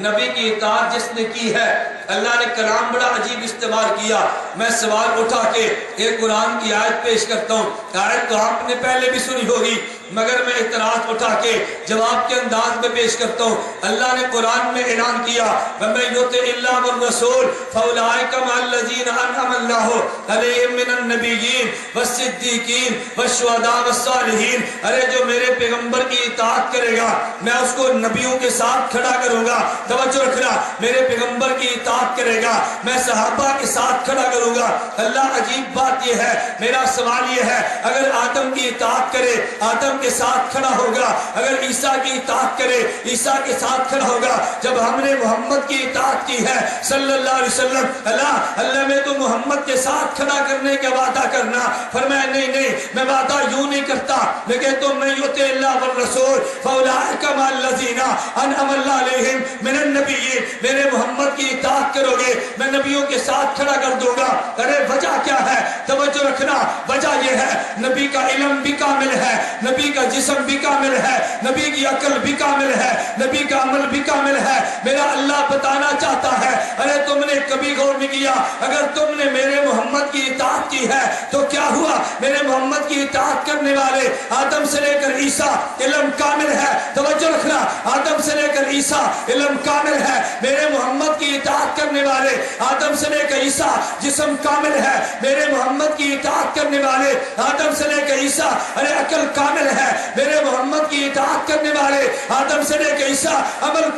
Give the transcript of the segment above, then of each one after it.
نبی کی اطاعت جس نے کی ہے، اللہ نے کلام بڑا عجیب استعمال کیا. میں سوال اٹھا کے ایک قرآن کی آیت پیش کرتا ہوں. آیت تو آپ نے پہلے بھی سنی ہوگی مگر میں اعتراض اٹھا کے جواب کے انداز میں پیش کرتا ہوں. اللہ نے قرآن میں اعلان کیا وَمَن يُطِعِ اللَّهَ وَالرَّسُولَ فَأُولَٰئِكَ مَعَ الَّذِينَ أَنْعَمَ اللَّهُ عَلَيْهِم مِّنَ النَّبِيِّينَ وَالصِّدِّيقِينَ وَالشُّهَدَاءِ وَالصَّالِحِينَ. ارے جو میرے پیغمبر کی اطاعت کرے گا میں اس کو نبیوں کے ساتھ کھڑا کروں گا. توجہ رکھنا، میرے پیغمبر کی اطاعت کرے گا میں صحابہ کے ساتھ کھڑا کروں گا. اللہ عجیب بات یہ ہے، میرا سوال یہ ہے اگر آدم کی اطاعت کرے آدم کے ساتھ کھڑا ہوگا، اگر عیسیٰ کی اطاعت کرے عیسیٰ کے ساتھ کھڑا ہوگا. جب ہم نے محمد کی اطاعت کی ہے صلی اللہ علیہ وسلم، اللہ میں تو محمد کے ساتھ کھڑا کرنے کا وعدہ کرنا. فرمایا نہیں میں وعدہ یوں نہیں کرتا، میں کہتا ہوں میں یطع اللہ والرسول فاولئک مع الذین انعم اللہ علیہم من النبیین. میرے محمد کی اطاعت کرو گے میں نبیوں کے ساتھ کھڑا کر دوں گا. ارے وجہ کیا ہے؟ توجہ رکھنا، وجہ یہ ہے نبی کا علم بھی کامل ہے، نبی کا جسم بھی کامل ہے، نبی کی عقل بھی کامل ہے، نبی کا عمل بھی کامل ہے. میرا اللہ بتانا چاہتا ہے ارے تم نے کبھی غور نہیں کیا اگر تم نے میرے محمد کی اطاعت کی ہے تو کیا ہوا؟ میرے محمد کی اطاعت کرنے والے آدم سے لے کر عیسیٰ علم کامل ہے. توجہ رکھنا، آدم سے لے کر عیسیٰ علم کامل ہے. میرے محمد کی اطاعت کرنے والے آدم سے لے کر عیسیٰ جسم کامل ہے. میرے محمد کی اطاعت کرنے والے آدم سے لے کر عیسیٰ ارے عقل کامل ہے. میرے محمد کی اطاعت کرنے والے آدم سے لے کر عیسیٰ عمل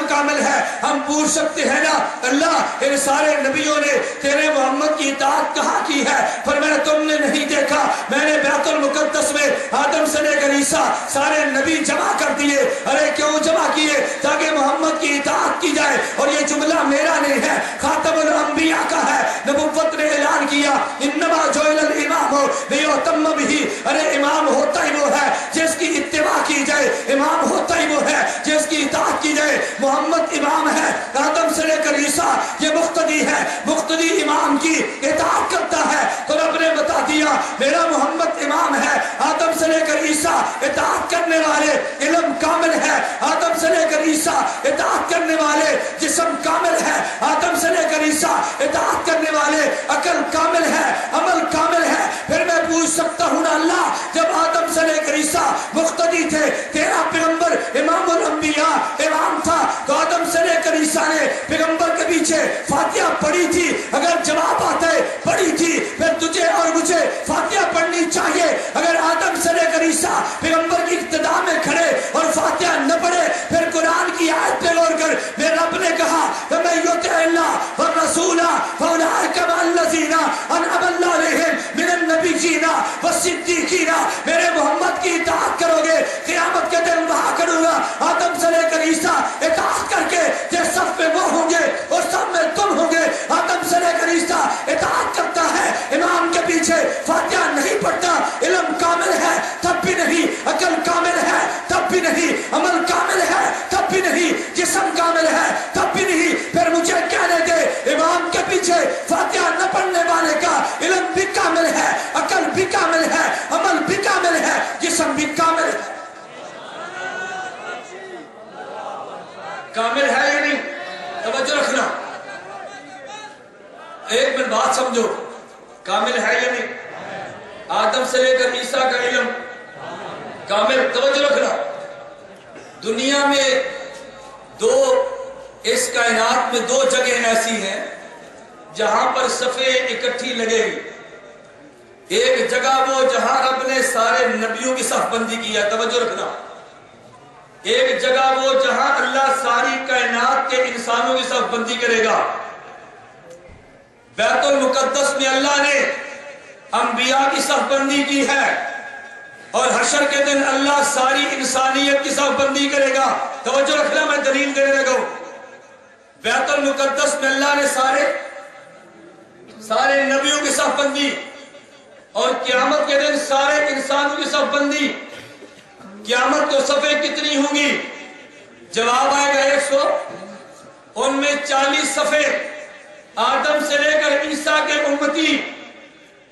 کامل ہے. ہم پوچھ سکتے ہیں نا اللہ ان سارے نبیوں نے تیرے محمد کی اطاعت کہاں کی ہے؟ فرمایا تم نے نہیں دیکھا میں نے بیت المقدس میں آدم سے لے کر عیسیٰ سارے نبی جمع کر دیے. ارے کیوں جمع کیے؟ تاکہ محمد کی اطاعت کی جائے. اور یہ جملہ میرا نہیں ہے، خاتم الانبیاء کا ہے. نبوت نے اعلان کیا انما جعل الامام لیؤتم بہ. ارے امام ہوتا ہی وہ ہے جس کی اتباع کی جائے، امام ہوتا ہی وہ ہے جس کی اطاعت کی جائے. محمد امام ہے، آدم سے لے کر عیسیٰ یہ مقتدی ہے، مقتدی امام کی اطاعت کرتا ہے. تو رب نے بتا دیا میرا محمد امام ہے، آدم سے لے کر عیسیٰ اطاعت کرنے والے علم کامل ہے، آدم سے لے کر عیسیٰ اطاعت کرنے والے جسم کامل ہے، آدم سے لے کر عیسیٰ اطاعت کرنے والے عقل کامل ہے، عمل کامل ہے. پھر میں پوچھ سکتا ہوں نا اللہ جب آدم سے لے کر عیسیٰ مقتدی تھے، تیرا پیغمبر امام الانبیاء امام تھا، تو آدم سے لے کر عیسیٰ نے پیغمبر کے پیچھے فاتحہ پڑھی تھی؟ اگر جواب آتا ہے پڑھی تھی، پھر تجھے اور مجھے فاتحہ پڑھنی چاہیے. اگر آدم سے لے کر عیسیٰ پیغمبر کی ابتدا میں کھڑے اور فاتحہ نہ پڑھے پھر قرآن کی آیت پہ غور کر میرے رب نے کہا وَمَن يُطِعِ اللَّهَ وَالرَّسُولَ فَأُولَٰئِكَ مَعَ الَّذِينَ أَنْعَمَ اللَّهُ عَلَيْهِم مِّنَ النَّبِيِّينَ وَالصِّدِّيقِينَ. میرے محمد کی اطاعت کرو گے قیامت کے دن وہاں کروں گا آدم سے لے کر عیسیٰ اطاعت کر کے جس صف میں وہ ہوں گے اس صف میں تم ہوں گے. آدم سے لے کر عیسیٰ اطاعت کرتا ہے، امام کے پیچھے فاتحہ نہیں پڑھتا. علم کامل ہے تب بھی نہیں، عقل کامل ہے تب بھی نہیں، عمل کامل ہے تب بھی نہیں، جسم کامل ہے تب بھی نہیں. پھر مجھے کہنے دے امام کے پیچھے فاتحہ نہ پڑھنے والے کا علم بھی کامل ہے، عقل بھی کامل ہے، عمل بھی کامل ہے، جسم بھی کامل ہے. کامل ہے یا نہیں؟ توجہ رکھنا، ایک منٹ بات سمجھو، کامل ہے یا نہیں؟ آدم سے لے کر عیسیٰ کا علم کامل. توجہ رکھنا، دنیا میں اس کائنات میں دو جگہیں ایسی ہیں جہاں پر صفیں اکٹھی لگے گی. ایک جگہ وہ جہاں رب نے سارے نبیوں کی صف بندی کی ہے. توجہ رکھنا، ایک جگہ وہ جہاں اللہ ساری کائنات کے انسانوں کی صف بندی کرے گا. بیت المقدس میں اللہ نے انبیاء کی صف بندی کی ہے اور حشر کے دن اللہ ساری انسانیت کی صف بندی کرے گا. توجہ رکھنا، میں دلیل دینے لگا ہوں. بیت المقدس میں اللہ نے سارے نبیوں کی صف بندی اور قیامت کے دن سارے انسانوں کی صف بندی. قیامت کو صفیں کتنی ہوں گی؟ جواب آئے گا 100. ان میں 40 صفیں آدم سے لے کر عیسیٰ کے امتی،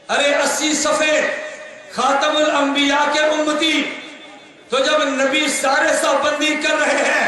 ارے 80 صفیں خاتم الانبیاء کے امتی. تو جب نبی سارے صف بندی کر رہے ہیں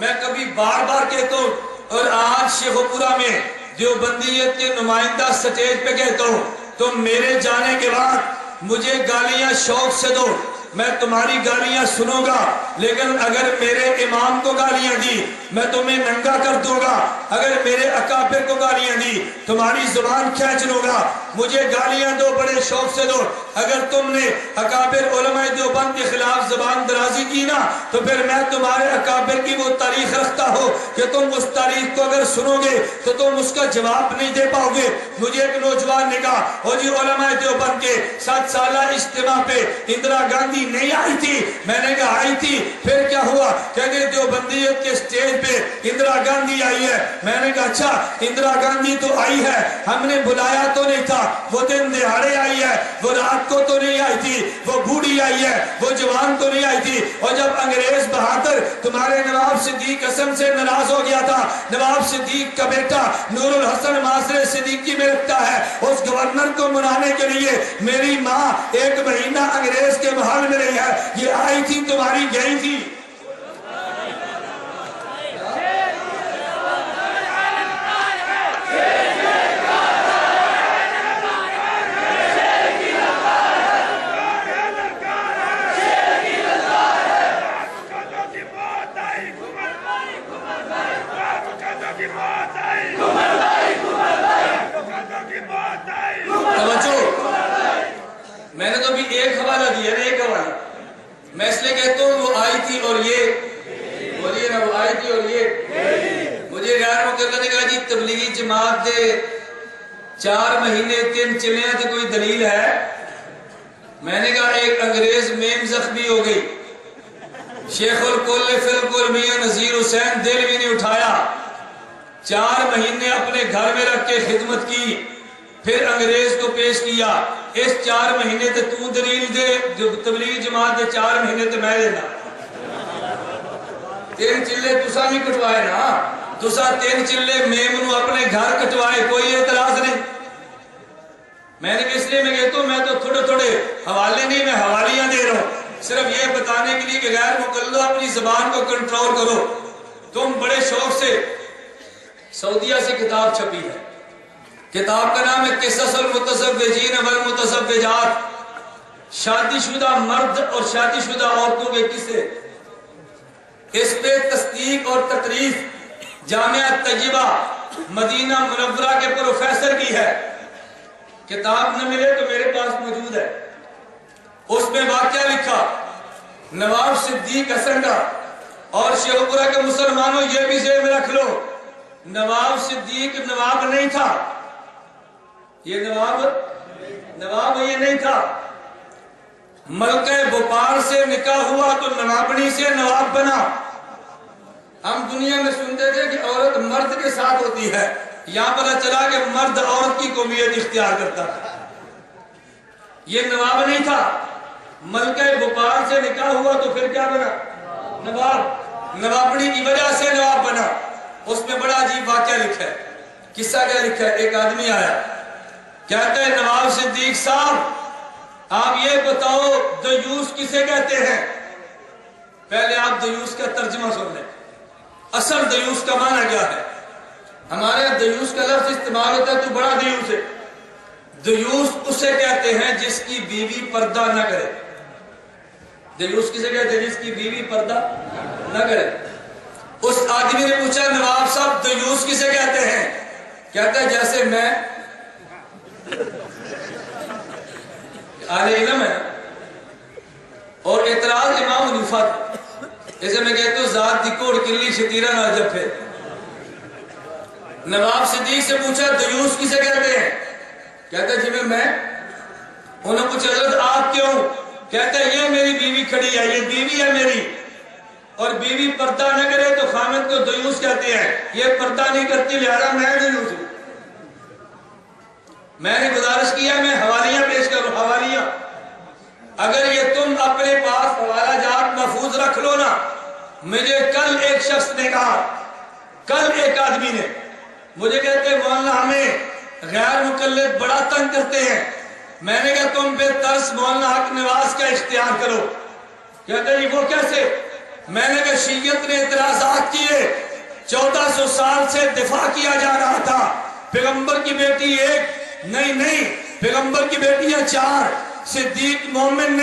میں کبھی بار بار کہتا ہوں، اور آج شیخ پورہ میں دیوبندیت کے نمائندہ سٹیج پہ کہتا ہوں، تم میرے جانے کے بعد مجھے گالیاں شوق سے دو، میں تمہاری گالیاں سنوں گا، لیکن اگر میرے امام کو گالیاں دی میں تمہیں ننگا کر دوں گا، اگر میرے اکابر کو گالیاں دی تمہاری زبان کھینچ لوں گا، مجھے گالیاں دو، بڑے شوق سے دو۔ اگر تم نے اکابر علماء دیوبند کے خلاف زبان درازی کی نا تو پھر میں تمہارے اکابر کی وہ تاریخ رکھتا ہو کہ تم اس تاریخ کو اگر سنو گے تو تم اس کا جواب نہیں دے پاؤ گے۔ مجھے ایک نوجوان نے کہا، او جی علماء دیوبند کے 7 سالہ اجتماع پہ اندرا گاندھی نہیں آئی تھی؟ میں نے کہا آئی تھی، پھر کیا ہوا؟ کہتے دیوبندیت کے سٹیج پہ اندرا گاندھی آئی ہے۔ میں نے کہا اچھا اندرا گاندھی تو آئی ہے، ہم نے بلایا تو نہیں تھا، وہ دن دہاڑے آئی ہے، وہ رات کو تو نہیں آئی تھی، وہ بوڑھی آئی ہے، وہ جوان تو نہیں آئی تھی۔ اور جب انگریز بہادر تمہارے نواب صدیق حسن سے ناراض ہو گیا تھا، نواب صدیق کا بیٹا نور الحسن معاشرے صدیقی میں رکھتا ہے، اس گورنر کو منانے کے لیے میری ماں 1 مہینہ انگریز کے محل میں رہی ہے، یہ آئی تھی تمہاری گئی تھی۔ میں نے تو ابھی ایک حوالہ دیا نا، ایک حوالہ، میں اس لیے کہتا ہوں وہ آئی تھی اور یہ بولیے نا، وہ آئی تھی اور یہ مجھے غیر مقرر نے کہا جی تبلیغی جماعت دے 4 مہینے 3 چلیاں تھے، کوئی دلیل ہے؟ میں نے کہا ایک انگریز میم زخمی ہو گئی، شیخ الکل فی الکل میاں نذیر حسین دہلوی نے اٹھایا، 4 مہینے اپنے گھر میں رکھ کے خدمت کی، پھر انگریز کو پیش کیا، اس 4 مہینے تے تو دلیل دے، تبلیغی جماعت دے 4 مہینے تے میں دینا۔ 3 چلے تسا بھی کٹوائے نا، تسا 3 چلے میم نو اپنے گھر کٹوائے، کوئی اعتراض نہیں۔ میں نے اس لیے میں کہتا ہوں، میں تو تھوڑے تھوڑے حوالے نہیں، میں حوالیاں دے رہا ہوں، صرف یہ بتانے کے لیے کہ غیر مقلدو اپنی زبان کو کنٹرول کرو۔ تم بڑے شوق سے سعودیہ سے کتاب چھپی ہے، کتاب کا نام ہے قصص المتزوجین والمتزوجات، شادی شدہ مرد اور شادی شدہ عورتوں کے قصے۔ اس پہ تصدیق اور تقریر جامعہ طیبہ مدینہ منورہ کے پروفیسر کی ہے، کتاب نہ ملے تو میرے پاس موجود ہے۔ اس میں واقعہ لکھا نواب صدیق حسن کا، اور شیخ پورہ کے مسلمانوں یہ بھی ذہن میں رکھ لو، نواب صدیق نواب نہیں تھا، یہ نواب یہ نہیں تھا، ملکہ بھوپال سے نکاح ہوا تو نوابنی سے نواب بنا۔ ہم دنیا میں سنتے تھے کہ عورت مرد کے ساتھ ہوتی ہے، یہاں پتہ چلا کہ مرد عورت کی قومیت اختیار کرتا ہے، یہ نواب نہیں تھا، ملکہ بھوپال سے نکاح ہوا تو پھر کیا بنا؟ نواب، نوابنی کی وجہ سے نواب بنا۔ اس میں بڑا عجیب واقعہ لکھا ہے، قصہ کیا لکھا ہے؟ ایک آدمی آیا، کہتا ہے نواب صدیق صاحب آپ یہ بتاؤ دیوس کسے کہتے ہیں؟ پہلے آپ دیوس کا ترجمہ سن لیں، اصل دیوس کا معنی کیا ہے؟ ہمارے دیوس کا لفظ استعمال ہوتا ہے تو بڑا دیوس ہے، دیوس اسے کہتے ہیں جس کی بیوی پردہ نہ کرے۔ دیوس کسے کہتے ہیں؟ جس کی بیوی پردہ نہ کرے۔ اس آدمی نے پوچھا نواب صاحب دیوس کسے کہتے ہیں؟ کہتا ہے جیسے میں اہل علم ہے اور اعتراض امام حنیفہ، اسے میں کہتا ہوں ذات دی کوڑ کلی شتیرہ نہ جب ہے۔ نواب صدیق سے پوچھا دیوس کسے کہتے ہیں؟ کہتا ہے جی میں۔ انہوں نے پوچھا حضرت آپ کیوں؟ کہتا ہے یہ میری بیوی کھڑی ہے، یہ بیوی ہے میری، اور بیوی پردہ نہ کرے تو خامد کو دیوس کہتے ہیں، یہ پردہ نہیں کرتی لہذا میں دیوس ہوں۔ میں نے گزارش کیا میں حوالیاں پیش کروں، حوالیاں، اگر یہ تم اپنے پاس حوالہ جات محفوظ رکھ لو نا۔ مجھے کل ایک شخص نے کہا، کل ایک آدمی نے مجھے کہتے مولانا ہمیں غیر مقلد بڑا تنگ کرتے ہیں۔ میں نے کہا تم بے ترس مولانا حق نواز کا اختیار کرو۔ کہتے جی وہ کیسے؟ میں نے کہا شیعت نے اعتراضات کیے، 1400 سال سے دفاع کیا جا رہا تھا، پیغمبر کی بیٹی ایک نہیں، پیغمبر کی بیٹیاں 4، صدیق مومن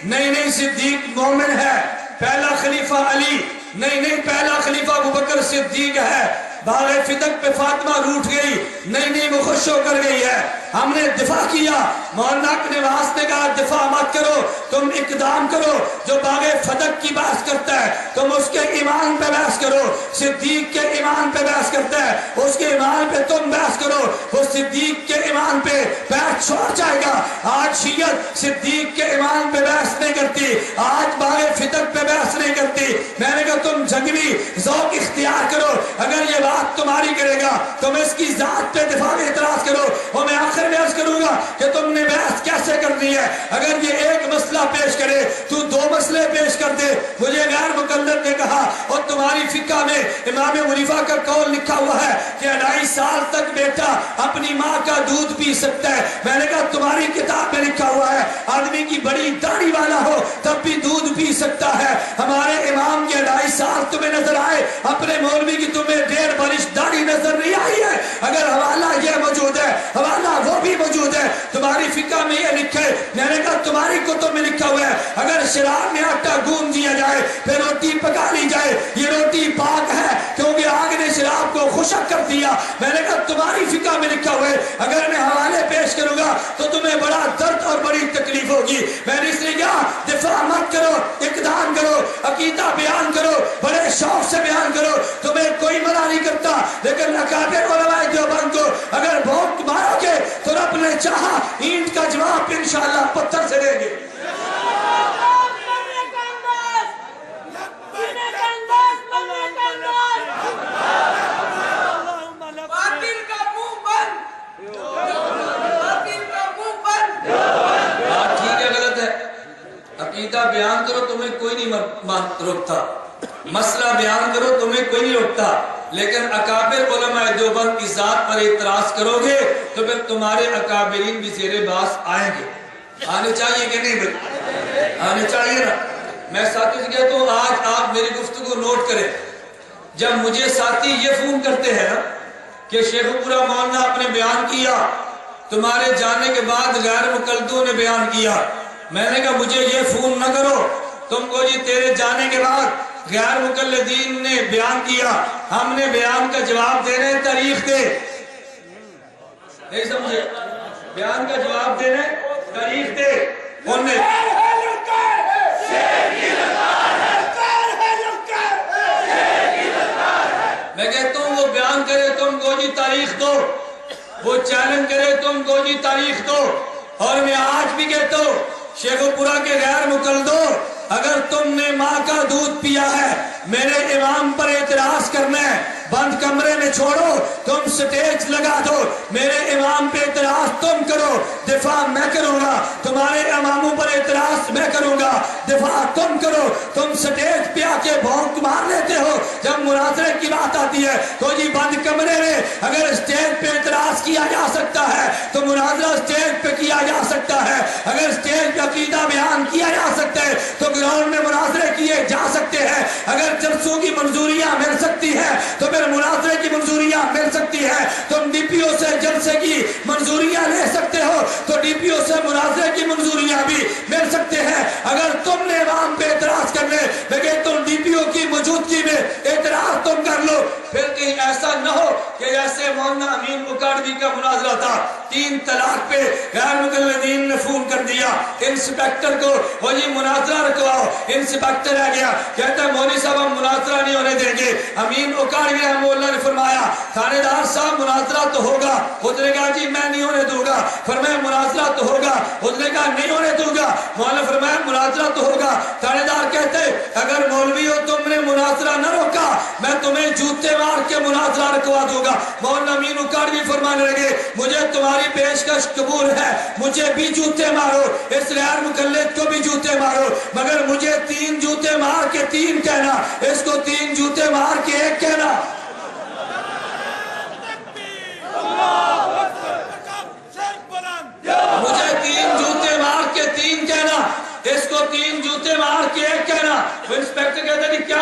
نہیں، صدیق مومن ہے، پہلا خلیفہ علی نہیں، پہلا خلیفہ ابوبکر صدیق ہے، باغ فتق پہ فاطمہ روٹ گئی نہیں، وہ خوش ہو کر گئی ہے، ہم نے دفاع کیا، مولانا نواز نے کہا دفاع مت کرو، تم اقدام کرو، جو باغ فتق کی بحث کرتا ہے تم اس کے ایمان پہ بحث کرو، صدیق کے ایمان پہ بحث کرتا ہے اس کے ایمان پہ تم بحث کرو، وہ صدیق کے ایمان پہ بحث چھوڑ جائے گا۔ آج شیعت صدیق کے ایمان پہ بحث نہیں کرتی، آج باغ فتق پہ بحث نہیں کرتی، میں نے کہا تم جنگلی ذوق اختیار کرو، اگر یہ بات تمہاری کرے گا تم اس کی ذات پہ دفاع میں اعتراض کرو، اور میں آخر میں عرض کروں گا کہ تم نے بحث کیسے کرنی ہے، اگر یہ ایک مسئلہ پیش کرے تو 2 مسئلے پیش کر دے۔ مجھے غیر مقلد نے کہا اور تمہاری فقہ میں امام حنیفہ کا قول لکھا ہوا ہے کہ 2.5 سال تک بیٹا اپنی ماں کا دودھ پی سکتا ہے، میں نے کہا تمہاری کتاب میں لکھا ہوا ہے آدمی کی بڑی داڑھی والا ہو تب بھی دودھ پی سکتا ہے، ہمارے امام کے 2.5 سال تمہیں نظر آئے، اپنے مولوی کی تمہیں 1.5 برش داڑھی نظر نہیں آئی ہے، اگر حوالہ یہ موجود ہے حوالہ وہ بھی موجود ہے، تمہاری فقہ میں یہ لکھے، میں نے کہا تمہاری کتب میں لکھا ہوا ہے اگر شراب میں آٹا گوندھ دیا جائے پھر روٹی پکا لی جائے یہ روٹی پاک ہے کیونکہ آگ نے شراب کو خشک کر دیا، میں نے کہا تمہاری فقہ میں لکھا ہوا ہے، اگر میں حوالے پیش کروں گا تو تمہیں بڑا درد اور بڑی تکلیف ہوگی، میں نے اس لیے کہا دفاع مت کرو، اقدام کرو، عقیدہ بیان کرو، بڑے شوق سے بیان کرو، تمہیں کوئی منع نہیں کرتا، لیکن اکابر علماء دیوبند کو اگر بھونک مارو گے تو رب نے چاہا اینٹ کا جواب انشاءاللہ پتھر سے دیں گے۔ عقیدہ بیان کرو تمہیں کوئی نہیں روکتا، مسئلہ بیان کرو تمہیں کوئی نہیں روکتا، لیکن اکابر علماء دیوبند کی ذات پر اعتراض کرو گے تو پھر تمہارے اکابرین بھی زیر باس آئیں گے، آنے چاہیے کہ نہیں بھائی؟ آنے چاہیے نا۔ میں ساتھی سے کہتا ہوں آج آپ میری گفتگو نوٹ کریں، جب مجھے ساتھی یہ فون کرتے ہیں نا کہ شیخ پورا مولانا آپ نے بیان کیا، تمہارے جانے کے بعد غیر مقلدوں نے بیان کیا، میں نے کہا مجھے یہ فون نہ کرو، تم کو جی تیرے جانے کے بعد غیر مقلدین نے بیان کیا، ہم نے بیان کا جواب دینے تاریخ دے، نہیں سمجھے؟ بیان کا جواب دینے تاریخ دے، انہوں نے میں کہتا ہوں وہ بیان کرے تم کو جی تاریخ دو، وہ چیلنج کرے تم کو جی تاریخ دو، اور میں آج بھی کہتا ہوں شیخ پورا کے غیر مقلدوں اگر تم نے ماں کا دودھ پیا ہے میرے امام پر اعتراض کرنا ہے، بند کمرے میں چھوڑو، تم سٹیج لگا دو، میرے امام پہ اعتراض تم کرو، دفاع میں کروں گا، تمہارے اماموں پر اعتراض میں کروں گا، دفاع تم کرو، تم سٹیج پہ آ کے بھونک مار لیتے ہو، جب مناظرے کی بات آتی ہے تو جی بند کمرے میں اگر سٹیج پہ اعتراض کیا جا سکتا ہے تو مناظرہ سٹیج پہ کیا جا سکتا ہے، اگر سٹیج پہ عقیدہ بیان کیا جا سکتا ہے تو گراؤنڈ میں مناظرے کیے جا سکتے ہیں، اگر جلسوں کی منظوریاں مل سکتی ہیں تو پھر مناظرے کی منظوریاں مل سکتی ہے، تم ڈی پی او سے جلسے کی منظوریاں لے سکتے ہو تو ڈی پی او سے مناظرے کی منظوریاں بھی مل سکتے ہیں، اگر تم نے امام پہ اعتراض کرنے لیکن تم ڈی پی او کی موجودگی میں اعتراض تم کر لو، پھر کہیں ایسا نہ ہو کہ جیسے مولانا امین اکاڑوی کا مناظرہ تھا 3 طلاق پہ غیر مقلدین نے فون کر دیا انسپیکٹر کو، وہ جی مناظرہ رکھواؤ، انسپیکٹر آ گیا کہتا ہے مولوی صاحب ہم مناظرہ نہیں ہونے دیں گے، امین اکاڑوی رحمہ اللہ نے فرمایا تھانے دار صاحب مناظرہ تو ہوگا، اس نے کہا جی میں نہیں ہونے دوں گا، فرمایا مناظرہ تو ہوگا، اس نے کہا نہیں ہونے دوں گا، مولانا فرمایا مناظرہ تو ہوگا، تھانے دار کہتے اگر مولوی ہو تم نے مناظرہ نہ روکا میں تمہیں جوتے مار کے مناظرہ رکھوا دوں گا، مولانا امین اکاڑوی فرمانے لگے مجھے تمہاری پیشکش قبول ہے، مجھے بھی جوتے مارو، اس غیر مقلد کو بھی جوتے مارو، مگر مجھے 3 جوتے مار کے 3 کہنا، اس کو 3 جوتے مار کے 1 کہنا، مجھے 3 جوتے مار کے 3 کہنا، اس کو 3 جوتے مار کے 1 کہنا۔ وہ انسپیکٹر کہتا ہے کہ کیا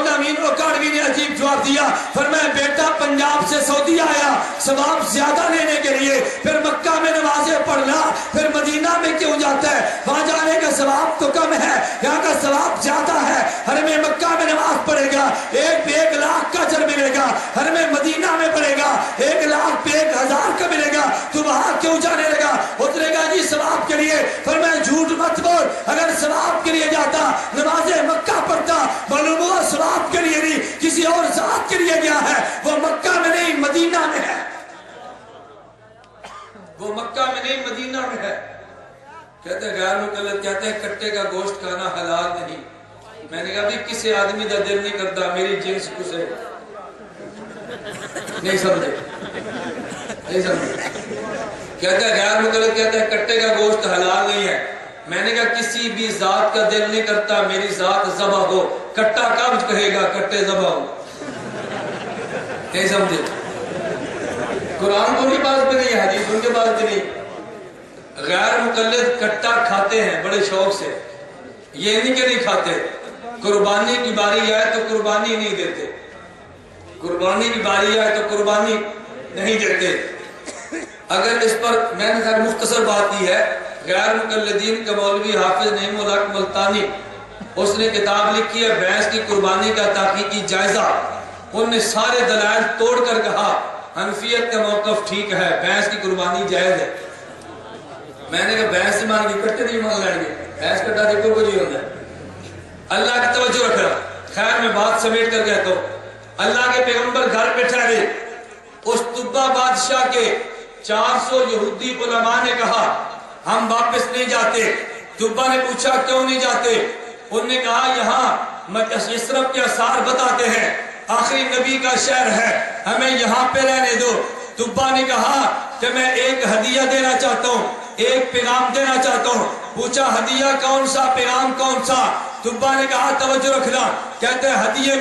مولانا امین اوکاڑوی نے عجیب جواب دیا، فرمایا بیٹا پنجاب سے سعودی آیا ثواب زیادہ لینے کے لیے، پھر مکہ میں نمازیں پڑھنا، پھر مدینہ میں کیوں جاتا ہے؟ وہاں جانے کا ثواب تو کم ہے، یہاں کا ثواب زیادہ ہے۔ حرم مکہ میں نماز پڑھے گا 1,00,000 کا اجر ملے گا، حرم مدینہ میں پڑھے گا 1,00,000 پہ 1,000 کا ملے گا، تو وہاں کیوں جانے لگا؟ اترے گا جی ثواب کے لیے۔ فرمایا جھوٹ مت بول، اگر ثواب کے لیے جاتا نماز مکہ پڑھتا، معلوم ہوا ثواب کے لیے نہیں کسی اور ذات کے لیے گیا ہے، وہ مکہ میں نہیں مدینہ میں ہے، وہ مکہ میں نہیں مدینہ میں ہے۔ کہتے ہیں غیر مقلد کہتے ہیں کٹے کا گوشت کھانا حلال نہیں۔ میں نے کہا بھی کسی آدمی کا دل نہیں کرتا میری جنس کسے، نہیں سمجھے، نہیں سمجھے۔ کہتے ہیں غیر مقلد کہتے ہیں کٹے کا گوشت حلال نہیں ہے۔ میں نے کہا کسی بھی ذات کا دل نہیں کرتا میری ذات ذبح ہو، کٹا کب کہے گا کٹے ذبح ہو، نہیں سمجھے۔ قرآن کو بھی بات بھی نہیں ہے، حدیث ان کے بات بھی نہیں۔ غیر مقلد کٹا کھاتے ہیں بڑے شوق سے، یہ نہیں کہ نہیں کھاتے، قربانی کی باری آئے تو قربانی نہیں دیتے، قربانی کی باری آئے تو قربانی نہیں دیتے۔ اگر اس پر میں نے مختصر بات کی ہے، غیر مقلدین کا مولوی حافظ نعیم الحق ملتانی اس نے کتاب لکھی ہے بھینس کی قربانی کا تحقیقی جائزہ، ان نے سارے دلائل توڑ کر کہا حنفیت کا موقف ٹھیک ہے، بھینس کی قربانی جائز ہے۔ میں نے کہا بھینس ہی مان گی کٹے نہیں مان لیں گے، بھینس کٹا دیکھو کچھ ہی ہوتا ہے۔ اللہ کی توجہ رکھنا۔ خیر میں بات سمیٹ کر کہتا ہوں، اللہ کے پیغمبر گھر پہ ٹھہرے، اس طبہ بادشاہ کے 400 یہودی علماء نے کہا ہم واپس نہیں جاتے۔ طبہ نے پوچھا کیوں نہیں جاتے؟ انہوں نے کہا یہاں یثرب کے آثار بتاتے ہیں آخری نبی کا شہر ہے، ہمیں یہاں پہ رہنے دو۔ طبہ نے کہا کہ میں ایک ہدیہ دینا چاہتا ہوں، ایک پیغام دینا چاہتا ہوں۔ پوچھا ہدیہ کون سا، پیغام کون سا؟ طبہ نے کہا توجہ رکھنا، کہتے ہیں ہدیے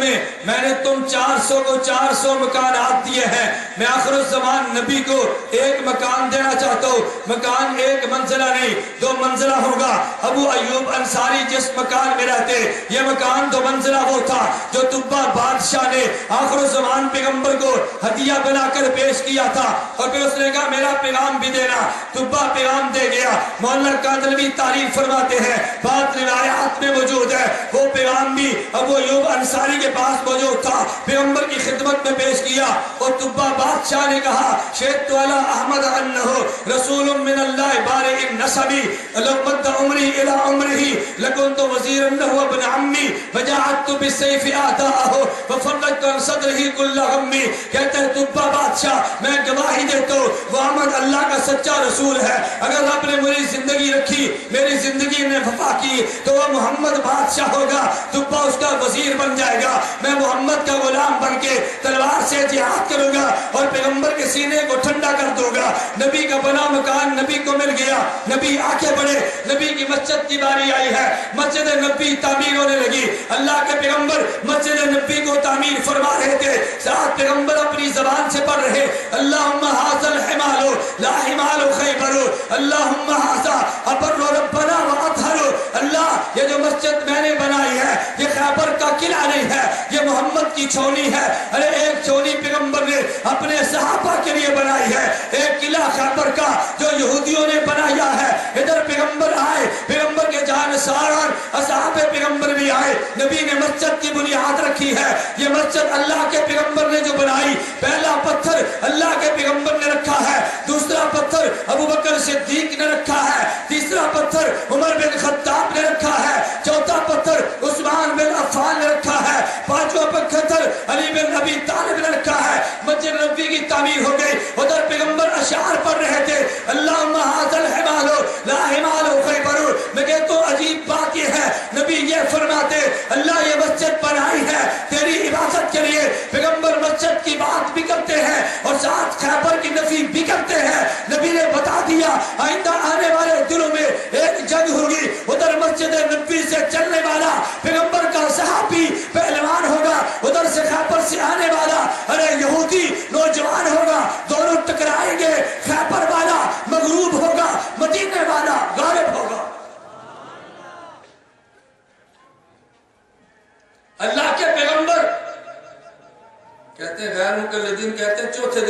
میں نے تم 400 کو 400 مکانات دیے ہیں، میں آخر الزمان نبی کو ایک مکان دینا چاہتا ہوں، مکان ایک منزلہ نہیں 2 منزلہ ہوگا۔ ابو ایوب انصاری جس مکان میں رہتے، یہ مکان 2 منزلہ وہ تھا جو طبہ بادشاہ نے آخر الزمان پیغمبر کو ہدیہ بنا کر پیش کیا تھا، اور پھر اس نے کہا میرا پیغام بھی دینا۔ طبہ پیغام دے گیا۔ مولانا کاندھلوی تعریف فرماتے ہیں بات روایات میں موجود ہے، وہ پیغام بھی ابو ایوب انصاری کے پاس موجود تھا، پیغمبر کی خدمت میں پیش کیا، اور طبہ بادشاہ نے کہا شہدت علی احمد انہ رسول من اللہ بارئ النسب لو مد عمری الی عمرہ لکنت وزیرا لہ ابن عمی وجاعدت بالسیف اعداءہ وفرجت عن صدرہ کل غمی۔ کہتے ہیں طبہ بادشاہ میں گواہی دیتا ہوں وہ احمد اللہ کا سچا رسول ہے، اگر رب نے میری زندگی رکھی، میری زندگی نے وفا کی، تو وہ محمد بادشاہ ہوگا، طبہ اس کا وزیر بن جائے گا، میں محمد کا غلام بن کے تلوار سے جہاد کروں گا اور پیغمبر کے سینے کو ٹھنڈا کر دوں گا۔ نبی کا بنا مکان نبی کو مل گیا، نبی آگے بڑھے، نبی کی مسجد کی باری آئی ہے، مسجد نبی تعمیر ہونے لگی۔ اللہ کے پیغمبر مسجد نبی کو تعمیر فرما رہے تھے، ساتھ پیغمبر اپنی زبان سے پڑھ رہے اللہم ھذا الحمال لا حمال خیبر، اللہم ھذا ابر ربنا واطہر۔ اللہ یہ جو مسجد میں نے بنائی ہے یہ خیبر کا قلعہ نہیں ہے، یہ محمد کی چھونی ہے۔ ارے ایک چھونی پیغمبر نے اپنے صحابہ کے لیے بنائی ہے، ایک قلعہ خیبر کا جو یہودیوں نے بنایا ہے۔ ادھر پیغمبر آئے، پیغمبر کے جانثار اصحاب پیغمبر بھی آئے، نبی نے مسجد کی بنیاد رکھی ہے۔ یہ مسجد اللہ کے پیغمبر نے جو بنائی، پہلا پتھر اللہ کے پیغمبر نے رکھا ہے، دوسرا پتھر ابو بکر صدیق نے رکھا ہے، تیسرا پتھر عمر بن خطاب نے رکھا ہے، چوتھا پتھر عثمان بن عفان نے رکھا ہے، پانچواں پتھر علی بن ابی طالب نے رکھا ہے۔ مسجد نبی کی تعمیر ہو گئی، ادھر پیغمبر اشعار پڑھ رہے تھے اللہم ھذا الحمال لا حمال خیبر۔ میں کہتا ہوں عجیب بات یہ ہے، نبی یہ فرماتے اللہ یہ مسجد بنائی ہے تیری عبادت کے لیے، پیغمبر مسجد کی بات بھی کرتے ہیں اور ساتھ خیبر کی نفی بھی کرتے ہیں۔ نبی نے بتا دیا آئندہ آنے والے دنوں میں ایک جنگ ہوگی، ادھر مسجد نبی سے چلنے والا پیغمبر کا صحابی پہلوان ہوگا، ادھر سے خیبر سے آنے والا ارے یہودی نوجوان ہوگا، دونوں ٹکرائیں گے، خیبر والا مغرور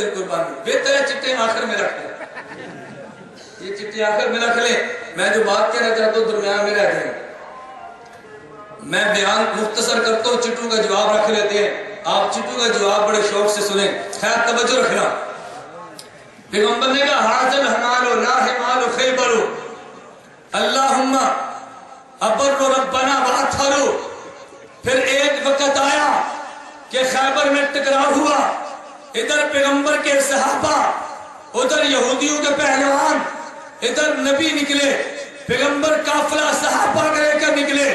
دن قربانی بہتر ہے چٹے آخر میں رکھ لیں, یہ چٹے آخر میں رکھ لیں. میں جو بات کہنا چاہتا ہوں درمیان میں رہ جائیں, میں بیان مختصر کرتا ہوں, چٹو کا جواب رکھ لیتے ہیں. آپ چٹو کا جواب بڑے شوق سے سنیں, خیر توجہ رکھنا. پیغمبر نے کہا حاضر حمالو لا حمالو خیبرو اللہم ابر ربنا واتھرو. پھر ایک وقت آیا کہ خیبر میں ٹکراؤ ہوا, ادھر پیغمبر کے صحابہ, ادھر یہودیوں کے پہلوان, ادھر نبی نکلے, پیغمبر قافلہ صحابہ کے لے کر نکلے,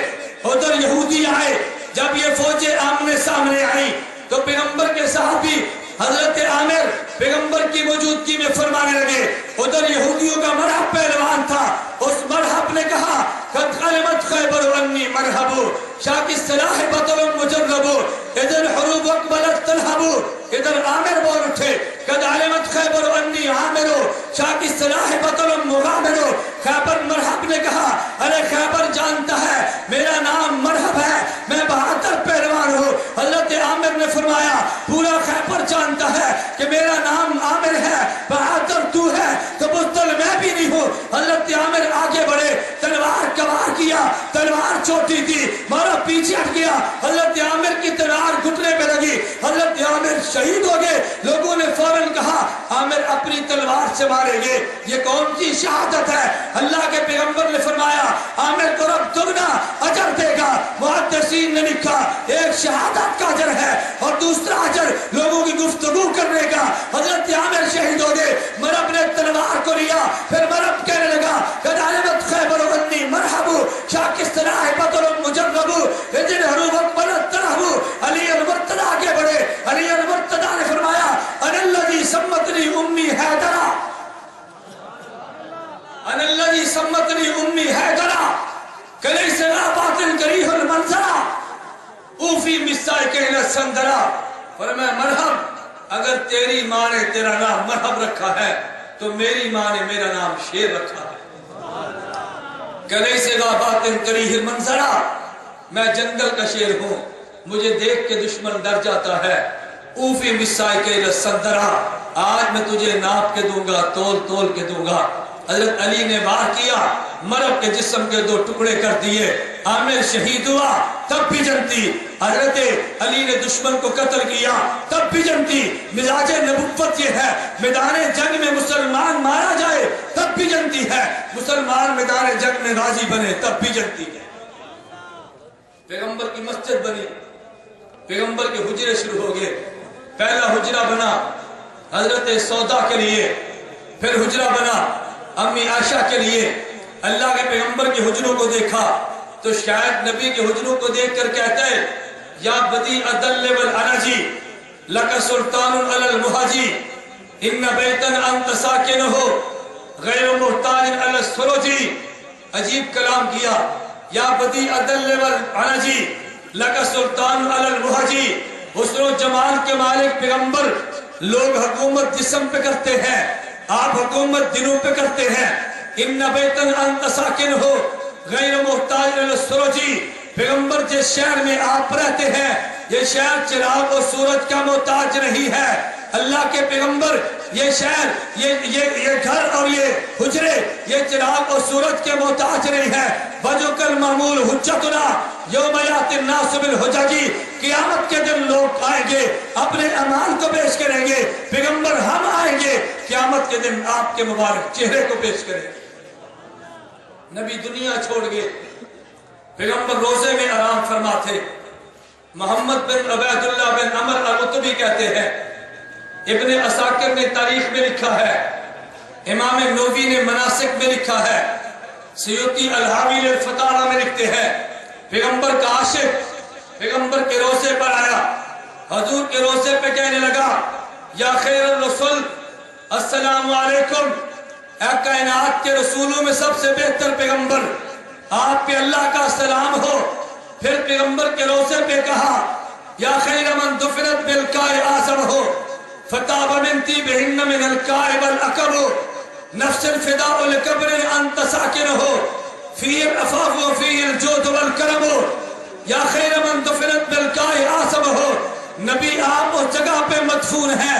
ادھر یہودی آئے. جب یہ فوجیں آمنے سامنے آئیں تو پیغمبر کے صحابی حضرت عامر پیغمبر کی موجودگی میں فرمانے لگے. ادھر یہودیوں کا مرحب پہلوان تھا, اس مرحب نے کہا قد غلبت خیبر انی مرحبو شاک السلاح بطل مجربو. ادھر حروب اقبلت تلحبو, ادھر عامر بول اٹھے قد علمت خیبر انی عامرو شاک السلاح بطل مغامرو. خیبر مرحب نے کہا ارے خیبر جانتا ہے میرا نام مرحب ہے, میں بہادر پہلوان ہوں. حضرت عامر نے فرمایا پورا خیبر جانتا ہے کہ میرا نام عامر ہے, بہادر تو ہے تو بزدل میں بھی نہیں ہوں. حضرت عامر آگے بڑھے, تلوار کوار کیا, تلوار چھوٹی تھی, مارا پیچھے ہٹ گیا. حضرت عامر کی تلوار گھٹنے پہ لگی, حضرت عامر شہید ہو گئے. لوگوں نے فوراً کہا عامر اپنی تلوار سے مارے گے, یہ کون سی شہادت ہے. اللہ کے پیغمبر نے فرمایا عامر کو رب دگنا اجر دے گا. محدثین نے لکھا ایک شہادت کا اجر ہے اور دوسرا اجر لوگوں کی گفتگو کرنے کا. حضرت عامر شہید ہو گئے. مرب نے تلوار کو لیا, پھر مرب کہنے لگا قد علمت خیبر انی مرحبو شاک السلاح بطل مجربو ادھر حروب اقبلت تلحبو. علی المرتضی آگے بڑھے, علی المرتضی نے فرمایا انا الذی سمتنی امی حیدرہ, انا الذی سمتنی امی حیدرہ کلیس غابات کریہ المنظرہ اوفی مسائک الى السندرہ. فرمایا مرحب اگر تیری ماں نے تیرا نام مرحب رکھا ہے تو میری ماں نے میرا نام شیر رکھا ہے. کلیس غابات کریہ المنظرہ, میں جنگل کا شیر ہوں, مجھے دیکھ کے دشمن ڈر جاتا ہے. اوفی مسائک الى السندرہ, آج میں تجھے ناپ کے دوں گا, تول تول کے دوں گا. حضرت علی نے وار کیا, مرب کے جسم کے 2 ٹکڑے کر دیے. عامر شہید ہوا تب بھی جنتی. حضرت علی نے دشمن کو قتل کیا تب بھی جنتی. مزاج نبوت یہ ہے, میدان جنگ میں مسلمان مارا جائے تب بھی جنتی ہے, مسلمان میدان جنگ میں غازی بنے تب بھی جنتی ہے. پیغمبر کی مسجد بنی, پیغمبر کے حجرے شروع ہو گئے. پہلا حجرہ بنا حضرت سودا کے لیے, پھر حجرہ بنا امی عائشہ کے لیے. اللہ کے پیغمبر کے حجروں کو دیکھا تو شاید نبی کے حجروں کو دیکھ کر کہتا ہے یا بدی ادل والعنجی لک سلطان علی المہاجی ان بیتن انت ساکنہ غیر محتاج علی السروجی. عجیب کلام کیا, یا بدی ادل والعنجی لک سلطان علی المہاجی. حسن و جمال کے مالک پیغمبر, لوگ حکومت جسم پہ کرتے ہیں, آپ حکومت دلوں پہ کرتے ہیں. ان بیتن انت ساکن ہو غیر محتاج السروجی. پیغمبر جس شہر میں آپ رہتے ہیں یہ شہر چراغ اور سورج کا محتاج نہیں ہے. اللہ کے پیغمبر یہ شہر, یہ گھر اور یہ حجرے یہ چراغ اور سورج کے محتاج نہیں ہے. وَجُكَ الْمَعْمُولُ حُجَّتُنَا یوم یأتی الناس بالحجج. قیامت کے دن لوگ آئیں گے اپنے اعمال کو پیش کریں گے. پیغمبر ہم آئیں گے قیامت کے دن آپ کے مبارک چہرے کو پیش کریں گے. نبی دنیا چھوڑ گئے, پیغمبر روزے میں آرام فرما تھے. محمد بن عبید اللہ بن عمر الرطبی کہتے ہیں, ابن عساکر نے تاریخ میں لکھا ہے, امام نووی نے مناسک میں لکھا ہے, سیوطی الحاوی للفتاوی میں لکھتے ہیں پیغمبر کا عاشق پیغمبر کے روزے پر آیا, حضور کے روزے پہ کہنے لگا یا خیر الرسول السلام علیکم, اے کائنات کے رسولوں میں سب سے بہتر پیغمبر, آپ پہ اللہ کا سلام ہو. پھر پیغمبر کے روزے پہ کہا یا خیر من دفنت بالکائے آزم ہو فتاب منتی بہن من الکائے والعقب نفس الفداء لقبر انت ساکن ہو فی الافاق و فی الجود والکرم. یا خیر من دفنت بالکائے آزم ہو, نبی آپ اس جگہ پہ مدفون ہیں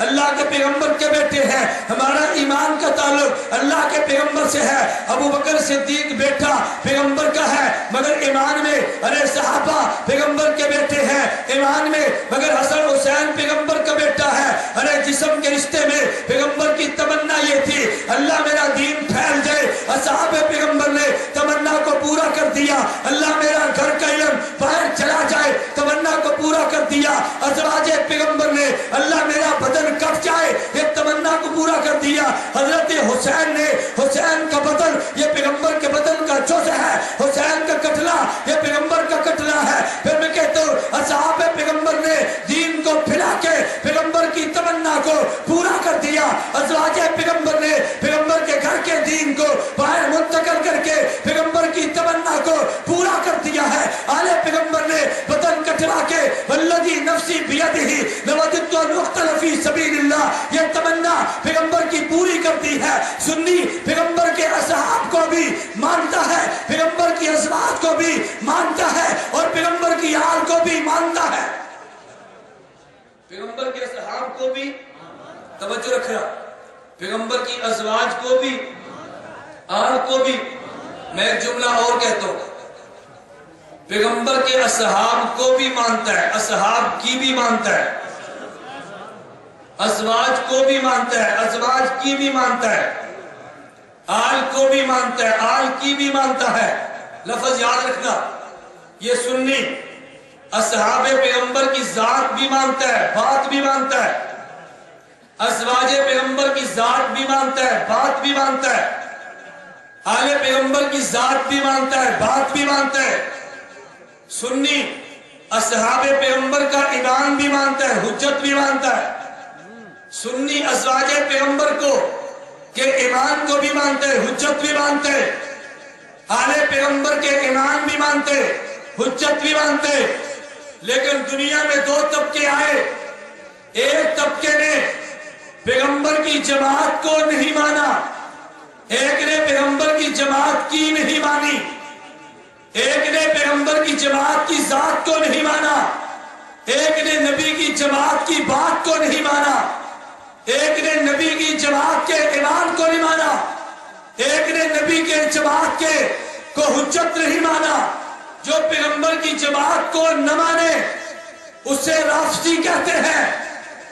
اللہ کے پیغمبر کے بیٹے ہیں، ہمارا ایمان کا تعلق اللہ کے پیغمبر سے ہے۔ ابو بکر صدیق بیٹا پیغمبر کا ہے مگر ایمان میں، ارے صحابہ پیغمبر کے بیٹے ہیں ایمان میں، مگر حسن حسین پیغمبر کا بیٹا ہے، ارے جسم کے رشتے میں پیغمبر کی تمنا یہ تھی اللہ میرا دین پھیل جائے، اصحاب پیغمبر نے تمنا کو پورا کر دیا، اللہ میرا گھر کا علم باہر چلا جائے تمنا کو پورا کر دیا، ازواج پیغمبر نے اللہ میرا بدن کٹ جائے یہ تمنا کو پورا کر دیا، حضرت حسین نے حسین کا بدن یہ پیغمبر کے بدن کا جزء ہے، حسین کا کٹنا یہ پیغمبر کا کٹنا ہے۔ پھر میں کہتا ہوں اصحاب پیغمبر نے دین کو پھیلا کے پیغمبر کی تمنا کو پورا کر دیا، ازواج پیغمبر نے پیغمبر کے گھر کے دین کو باہر منتقل کر کے پیغمبر کی تمنا کو پورا کر دیا ہے، آل پیغمبر نے بدن کٹوا کے والذی نفسی بیدہ لوددت ان اقتل فی سبیل اللہ یہ تمنا پیغمبر کی پوری کر دی ہے۔ سنی پیغمبر کے اصحاب کو بھی مانتا ہے، پیغمبر کی ازواج کو بھی مانتا ہے اور پیغمبر کی آل کو بھی مانتا ہے، پیغمبر کے اصحاب کو بھی توجہ رکھنا، پیغمبر کی ازواج کو بھی آل کو بھی۔ میں ایک جملہ اور کہتا ہوں، پیغمبر کے اصحاب کو بھی مانتا ہے، اصحاب کی بھی مانتا ہے، ازواج کو بھی مانتا ہے، ازواج کی بھی مانتا ہے، آل کو بھی مانتا ہے، آل کی بھی مانتا ہے۔ لفظ یاد رکھنا، یہ سنی اصحاب پیغمبر کی ذات بھی مانتا ہے، بات بھی مانتا ہے، ازواج پیغمبر کی ذات بھی مانتا ہے، بات بھی مانتا ہے، آل پیغمبر کی ذات بھی مانتا ہے، بات بھی مانتا ہے۔ سنی اصحاب پیغمبر کا ایمان بھی مانتا ہے، حجت بھی مانتا ہے۔ سنی ازواج پیغمبر کو کے ایمان کو بھی مانتے ہیں، حجت بھی مانتے ہیں، آل پیغمبر کے ایمان بھی مانتے ہیں، حجت بھی مانتے ہیں۔ لیکن دنیا میں دو طبقے آئے، ایک طبقے نے پیغمبر کی جماعت کو نہیں مانا، ایک نے پیغمبر کی جماعت کی نہیں مانی، ایک نے پیغمبر کی جماعت کی ذات کو نہیں مانا، ایک نے نبی کی جماعت کی بات کو نہیں مانا، ایک نے نبی کی جماعت کے ایمان کو نہیں مانا، ایک نے نبی کے جماعت کے کو حجت نہیں مانا۔ جو پیغمبر کی جماعت کو نہ مانے اسے رافضی کہتے ہیں،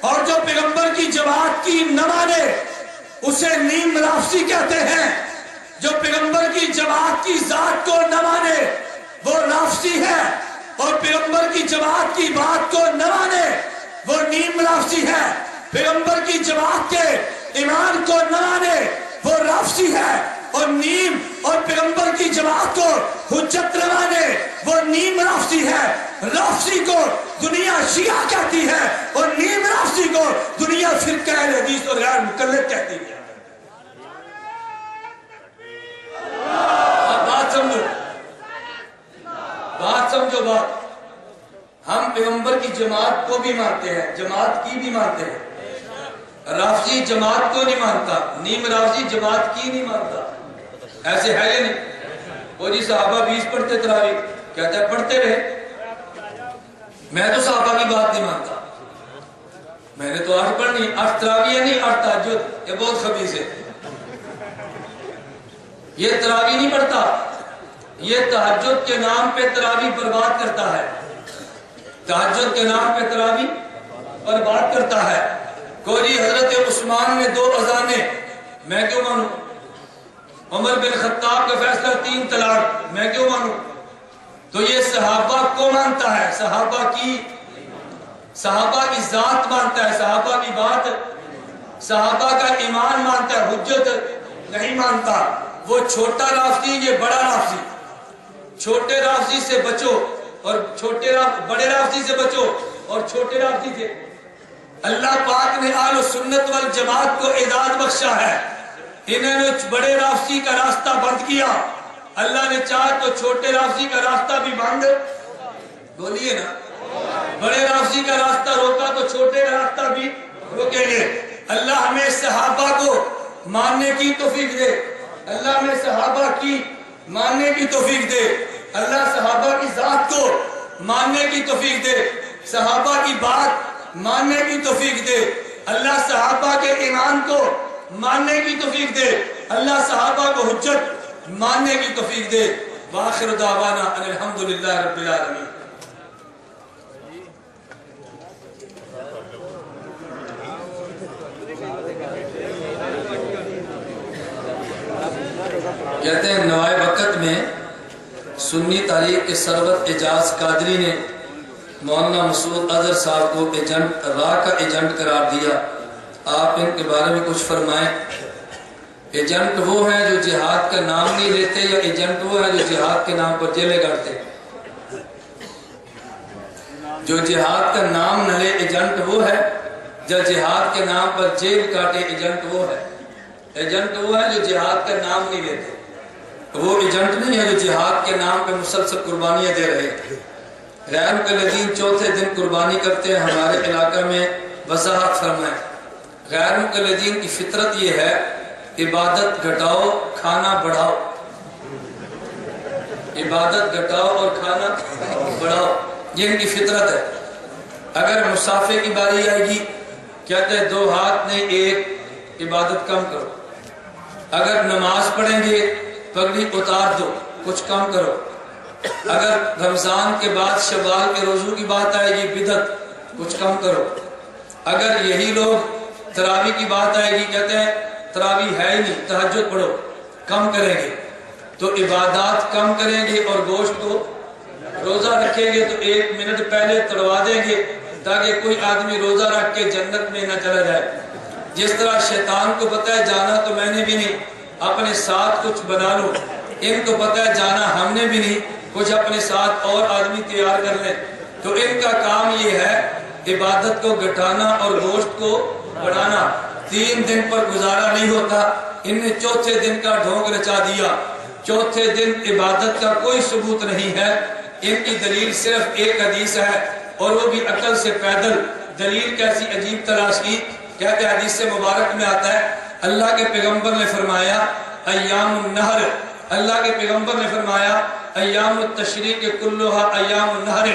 اور جو پیغمبر کی جماعت کی نہ مانے اسے نیم رافضی کہتے ہیں۔ جو پیغمبر کی جماعت کی ذات کو نہ مانے وہ رافضی ہے، اور پیغمبر کی جماعت کی بات کو نہ مانے وہ نیم رافضی ہے۔ پیغمبر کی جماعت کے ایمان کو نہ مانے وہ رافضی ہے، اور نیم اور پیغمبر کی جماعت کو حجت نہ مانے وہ نیم رافضی ہے۔ رافضی کو دنیا شیعہ کہتی ہے اور نیم رافضی کو دنیا فرقہ اہل حدیث اور غیر مقلد کہتی ہے۔ اب بات سمجھو، بات سمجھو بات، ہم پیغمبر کی جماعت کو بھی مانتے ہیں، جماعت کی بھی مانتے ہیں۔ رافضی جماعت کو نہیں مانتا، نیم رافضی جماعت کی نہیں مانتا، ایسے ہے یا نہیں؟ وہ جی صحابہ 20 پڑھتے تراویح، کہتا ہے پڑھتے رہے، میں تو صحابہ کی بات نہیں مانتا، میں نے تو 8 پڑھنی، 8 تراویح نہیں 8 تہجد، یہ بہت خبیث ہے۔ یہ تراویح نہیں پڑھتا، یہ تہجد کے نام پہ تراویح برباد کرتا ہے، تہجد کے نام پہ تراویح برباد کرتا ہے۔ کوئی حضرت عثمان نے 2 اذانیں، میں کیوں مانوں؟ عمر بن خطاب کا فیصلہ 3 طلاق، میں کیوں مانوں؟ تو یہ صحابہ کو مانتا ہے، صحابہ کی ذات مانتا ہے، صحابہ کی بات، صحابہ کا ایمان مانتا ہے، حجت نہیں مانتا۔ وہ چھوٹا رافضی، یہ بڑا رافضی، چھوٹے رافضی سے بچو اور بڑے رافضی سے بچو اور چھوٹے رافضی سے۔ اللہ پاک نے اہل سنت والجماعت کو اعزاز بخشا ہے، انہوں نے بڑے رافضی کا راستہ بند کیا، اللہ نے چاہا تو چھوٹے رافضی کا راستہ بھی بند، بولیے نا، بڑے رافضی کا راستہ روکا تو چھوٹے کا راستہ بھی روکیں گے۔ اللہ ہمیں صحابہ کو ماننے کی توفیق دے، اللہ ہمیں صحابہ کی ماننے کی توفیق دے، اللہ صحابہ کی ذات کو ماننے کی توفیق دے، صحابہ کی بات ماننے کی توفیق دے، اللہ صحابہ کے ایمان کو ماننے کی توفیق دے، اللہ صحابہ کو حجت ماننے کی توفیق دے۔ وآخر دعوانا ان الحمدللہ رب العالمین۔ کہتے ہیں نوائے وقت میں سنی تاریخ کے سرورت اعجاز قادری نے مولانا مسعود اظہر صاحب کو ایجنٹ راہ کا ایجنٹ قرار دیا۔ آپ ان کے بارے میں کچھ فرمائیں۔ ایجنٹ وہ ہیں جو جہاد کا نام نہیں لیتے، یا ایجنٹ وہ ہیں جو جہاد کے نام پر جیلیں کاٹتے؟ جو جہاد کا نام نہ لے ایجنٹ وہ ہے، جو جہاد کے نام پر جیل کاٹے ایجنٹ وہ ہے۔ ایجنٹ وہ ہے جو جہاد کا نام نہیں لیتے، وہ ایجنٹ نہیں ہے جو جہاد کے نام پہ مسلسل قربانیاں دے رہے ہیں۔ غیر مقلدین چوتھے دن قربانی کرتے ہیں، ہمارے علاقہ میں وضاحت فرمائیں۔ غیر مقلدین کی فطرت یہ ہے عبادت گھٹاؤ کھانا بڑھاؤ، عبادت گھٹاؤ اور کھانا بڑھاؤ، یہ ان کی فطرت ہے۔ اگر مسافے کی باری آئے گی کہتے ہیں 2 ہاتھ نہیں 1، عبادت کم کرو۔ اگر نماز پڑھیں گے پگڑی اتار دو، کچھ کم کرو۔ اگر رمضان کے بعد شوال کے روزوں کی بات آئے گی بدعت، کچھ کم کرو۔ اگر یہی لوگ تراویح کی بات آئے گی کہتے ہیں تراویح ہے ہی نہیں، تہجد پڑھو، کم کریں گے۔ تو عبادات کم کریں گے اور گوشت کو روزہ رکھیں گے تو 1 منٹ پہلے توڑوا دیں گے تاکہ کوئی آدمی روزہ رکھ کے جنت میں نہ چلا جائے۔ جس طرح شیطان کو پتہ ہے جانا تو میں نے بھی نہیں، اپنے ساتھ کچھ بنا لو، ان کو پتہ ہے جانا ہم نے بھی نہیں، کچھ اپنے ساتھ اور آدمی تیار کر لیں۔ تو ان کا کام یہ ہے عبادت کو گھٹانا اور گوشت کو بڑھانا۔ 3 دن پر گزارا نہیں ہوتا، ان نے چوتھے دن کا ڈھونگ رچا دیا۔ چوتھے دن عبادت کا کوئی ثبوت نہیں ہے، ان کی دلیل صرف ایک حدیث ہے اور وہ بھی عقل سے پیدل۔ دلیل کیسی عجیب تلاش کی، کہتے ہیں حدیث سے مبارک میں آتا ہے اللہ کے پیغمبر نے فرمایا ایام النہر، اللہ کے پیغمبر نے فرمایا ایام التشریق کلھا ایام النہر،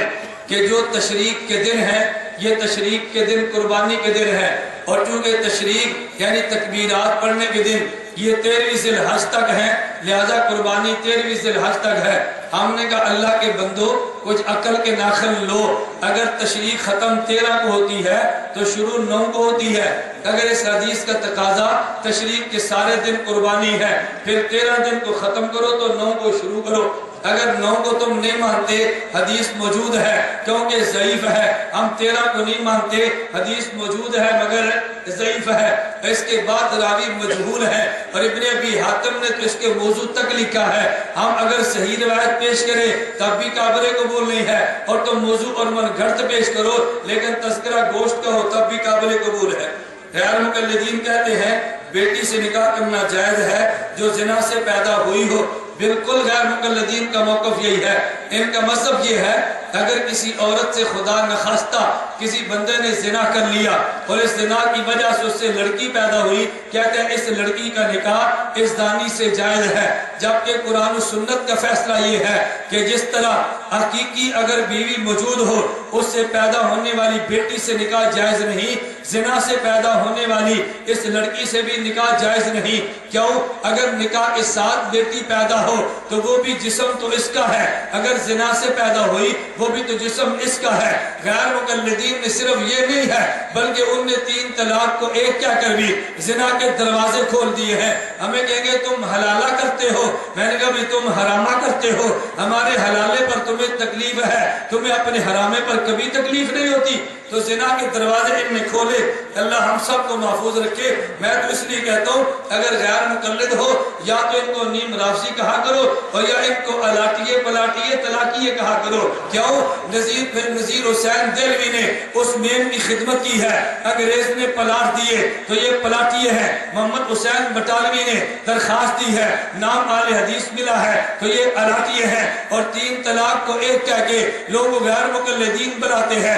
کہ جو تشریق کے دن ہیں یہ تشریق کے دن قربانی کے دن ہے، اور چونکہ تشریق یعنی تکبیرات پڑھنے کے دن یہ 13ویں ذی الحج تک ہے، لہذا قربانی 13ویں ذی الحج تک ہے۔ ہم نے کہا اللہ کے بندو کچھ عقل کے ناخن لو، اگر تشریق ختم 13 کو ہوتی ہے تو شروع 9 کو ہوتی ہے۔ اگر اس حدیث کا تقاضا تشریق کے سارے دن قربانی ہے پھر 13 دن کو ختم کرو تو 9 کو شروع کرو۔ اگر 9 کو تم نہیں مانتے حدیث موجود ہے کیونکہ ضعیف ہے، ہم 13 کو نہیں مانتے حدیث موجود ہے مگر ضعیف ہے، اس کے بعد راوی مجہول ہے، اور ابن ابی حاتم نے تو اس کے موضوع تک لکھا ہے۔ ہم اگر صحیح روایت پیش کریں تب بھی قابل قبول نہیں ہے، اور تم موضوع اور من گھڑت پیش کرو لیکن تذکرہ گوشت کا ہو تب بھی قابل قبول ہے۔ غیر مقلدین کہتے ہیں بیٹی سے نکاح کرنا جائز ہے جو زنا سے پیدا ہوئی ہو۔ بالکل غیر مقلدین کا موقف یہی ہے، ان کا مذہب یہ ہے اگر کسی عورت سے خدا نخواستہ کسی بندے نے زنا کر لیا اور اس زنا کی وجہ سے اس سے لڑکی پیدا ہوئی، کہتے ہیں اس لڑکی کا نکاح اس زانی سے جائز ہے، جبکہ قرآن و سنت کا فیصلہ یہ ہے کہ جس طرح حقیقی اگر بیوی موجود ہو اس سے پیدا ہونے والی بیٹی سے نکاح جائز نہیں، زنا سے پیدا ہونے والی اس لڑکی سے بھی نکاح جائز نہیں۔ کیوں؟ اگر نکاح کے ساتھ بیٹی پیدا ہو تو وہ بھی جسم تو اس کا ہے، اگر زنا سے پیدا ہوئی وہ بھی تو جسم اس کا ہے۔ غیر مقلدین نے صرف یہ نہیں ہے بلکہ ان نے 3 طلاق کو ایک کیا کر بھی زنا کے دروازے کھول دیے ہیں۔ ہمیں کہیں گے تم حلالہ کرتے ہو، میں نے کہا بھی تم حرامہ کرتے ہو، ہمارے حلالے پر تمہیں تکلیف ہے، تمہیں اپنے حرامے پر کبھی تکلیف نہیں ہوتی۔ تو زنا کے دروازے ان نے کھولے، اللہ ہم سب کو محفوظ رکھے۔ میں تو اس لیے کہتا ہوں اگر غیر مقلد ہو یا تو ان کو نیم رافضی کہا کرو اور یا ان کو الاٹیے پلاٹیے طلاقیے کہا کرو۔ کیوں؟ نذیر حسین دہلوی نے اس میم کی خدمت کی ہے، انگریز نے پلاٹ دیے تو یہ پلاٹیے ہیں، محمد حسین بٹالوی نے درخواست دی ہے، نام اہل حدیث ملا ہے تو یہ الاٹیے ہیں، اور 3 طلاق کو ایک کہہ کے لوگ غیر مقلدین بناتے ہیں